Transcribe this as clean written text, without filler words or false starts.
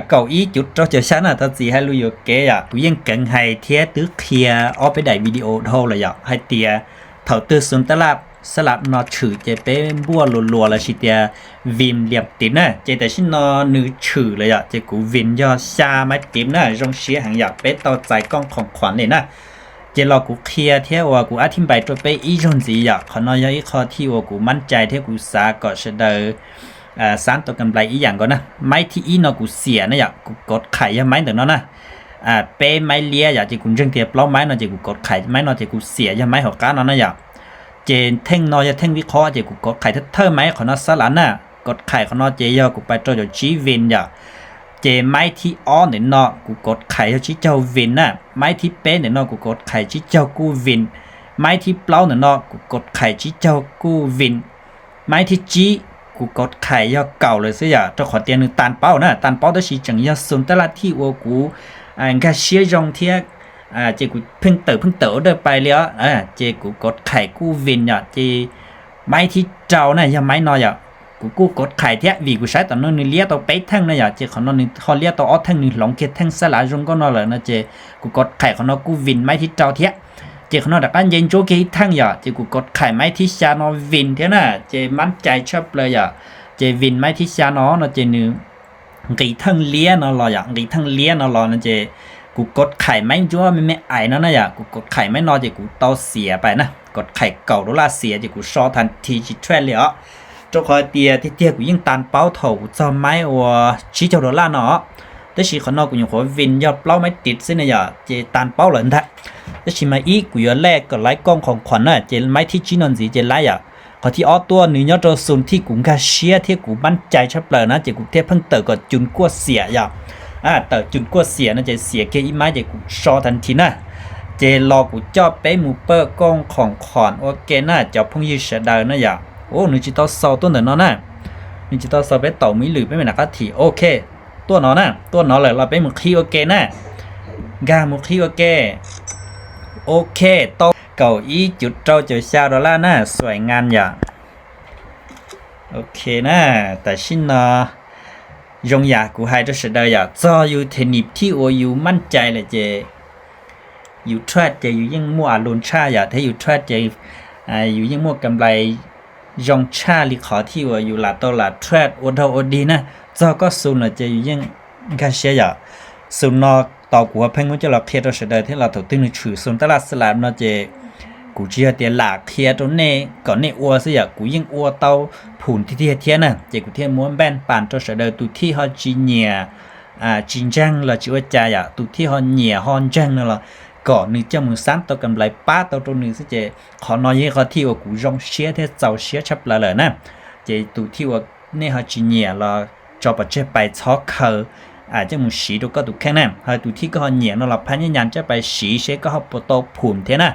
cậu ý chút cho chờ sáng là tao chỉ hay lưu kế à cũng yên cảnh hay thế tứ kia ở bên đại video thôi là hay tia thầu tư xuống ta làสลับนอฉือจะเป็นบัวลัวๆแล้วสิเตียวิมเหลี่ยมติ๋มนะจะแต่ชินอนื้อฉือเลยอ่ะจะกูวินย่อชาไม้ติ๋มนะรงเชียหังอยากเป็นต่อใจกล้องของขวัญเลยนะจะรอกูเคลียร์เที่ยวว่ากูอธิบายตัวไปอีจงจีอยากขอนอยอีข้อที่ว่ากูมั่นใจที่กูสาก็เสดอสารตัวกำไรอีอย่างก่อนนะไม้ที่อีนอกูเสียนะอยากกูกดไข่ยังไม้เดี๋ยวนั้นนะเป้ไม้เลี้ยอยากจะกูเรื่องเทียบล้อไม้นอจะกูกดไข่ไม้นอจะกูเสียยังไม้หัวก้านอนนะอยากเจนเท่งนอจะเท่งวิเคราะห์จะกูกดไข่เท่าไหมขอนอสลันน่ะกดไข่ขอนอเจยอกูไปตัวจะชี้วินอย่าเจไม้ที่อ้อนเนี่ยนอกูกดไข่ชี้เจ้าวินน่ะไม้ที่เป๊ะเนี่ยนอกูกดไข่ชี้เจ้ากูวินไม้ที่เปล่าเนี่ยนอกูกดไข่ชี้เจ้ากูวินไม้ที่จี้กูกดไข่ยอเก่าเลยสิอย่าเจ้าขอเตียนหนึ่งตันเป้านะตันเป้าตัวชี้จังยอสุนตละที่วัวกูก็เชี่ยจงเทียเจกูเพิ่งเติบเดินไปแล้วเจกูกดไข่กูวินอ่ะเจไม้ที่เจ้าน่ะยังไม้นอยอ่ะกูกดไข่เทียวีกูใช้ตอนนั้นนี่เลี้ยตัวเป๊ะทั้งน่ะอย่าเจขอนนี่เขาเลี้ยตัวออทั้งนี่หลงเกตทั้งสลายจงก็นอเลยนะเจกูกดไข่ขอนกูวินไม้ที่เจ้าเทียเจขอนดักอันเย็นโจเกทั้งอย่าเจกูกดไข่ไม้ที่ชานอวินเทียน่ะเจมั่นใจชอบเลยอ่ะเจวินไม้ที่ชานอนะเจนึงกี่ทั้งเลี้ยนอรออย่างกี่ทั้งเลี้ยนอรอนะเจกูกดไข่ไม่จ้วไม่ไอ้นั่นนะอย่ากูกดไข่ไม่นอนจะกูเตาเสียไปนะกดไข่เก่าโดล่าเสียจะกูชอทันทีจิตแทรเลยอ่ะเจ้าคอยเตียที่เตียกูยิ่งตันเป้าเถาจะไม่ว่าชี้เจ้าโดล่าเนาะแต่ชี้ขอนกูยังขอวินยอดเป้าไม่ติดสินะอย่าเจตันเป้าเหลือทักแต่ชี้มาอีกูยอดแรกก็ไล่กล้องของขวัญน่ะเจไม่ที่ชี้นนสีเจไล่อ่ะขอที่อ้อตัวหนึ่งยอดตัวซุนที่กูกาเชียที่กูมั่นใจชับเลยนะเจกูเทียบเพิ่งเติร์ก็จุนกัวเสียอย่าแต่จุดกว่าเสียนะจะเสียแค่อีไม้จะกูชอทันทีนะเจรอกูจอบไปมูเปอร์กล้องของขอนโอเคนะจะพุ่งยืดเสดนะอย่าโอ้หนูจิตต่อเสาตัวหนึ่งนะหนูจิตต่อเสาไปต่อมีหรือไม่เป็นนักถีโอเคตัวนอนะตัวนอเลยเราไปมุขี้โอเคนะกามุขี้โอเคโอเคต่อเก้าอี้จุดเราจะชาดอลลาร์นะสวยงามอย่าโอเคนะแต่ชินนะยงอยากกูให้ตัวเสดอยากจะอยู่เทนิบที่โออยู่มั่นใจเลยเจอยู่ทรดเจอยู่ยังมั่วลุนชาอยากถ้าอยู่ทรดเจอยู่ยังมั่วกำไรยงชาลิขอที่ว่าอยู่หลาตัวหลาทรดโอดโอดีนะจะก็สูนเจอยู่ยังการเสียอยากสูนนอต่อกูว่าเพิ่งว่าจะเราเคลียร์ตัวเสดที่เราถูกตึงในชื่อสูนตลาดสลับนะเจกูเชื่อเตียหลักเคลียร์ตัวเน่ก่อนเน่อัวสิอยากกูยังอัวเตาผุนที่เทียน่ะเจกูเทียม้วนแบนป่านตัวเสดตุที่เขาจีเนียจีจังเราชื่อว่าใจอ่ะตุที่เขาเนียฮอนจังนั่นแหละก่อนนึงจะมือซ้ำตัวกำไรป้าตัวนึงสิเจขอนอยเขาที่ว่ากูยองเชียเทเจ้าเชียชับเลยนะเจตุที่ว่าเนี่ยเขาจีเนียเราจอปัจเจไปช็อกเขาจะมือสีตัวก็ตุแค่นั้นตุที่ก็เขาเนียนั่นแหละพันยันจะไปสีเชก็เขาปวดตัวผุนเท่านั้น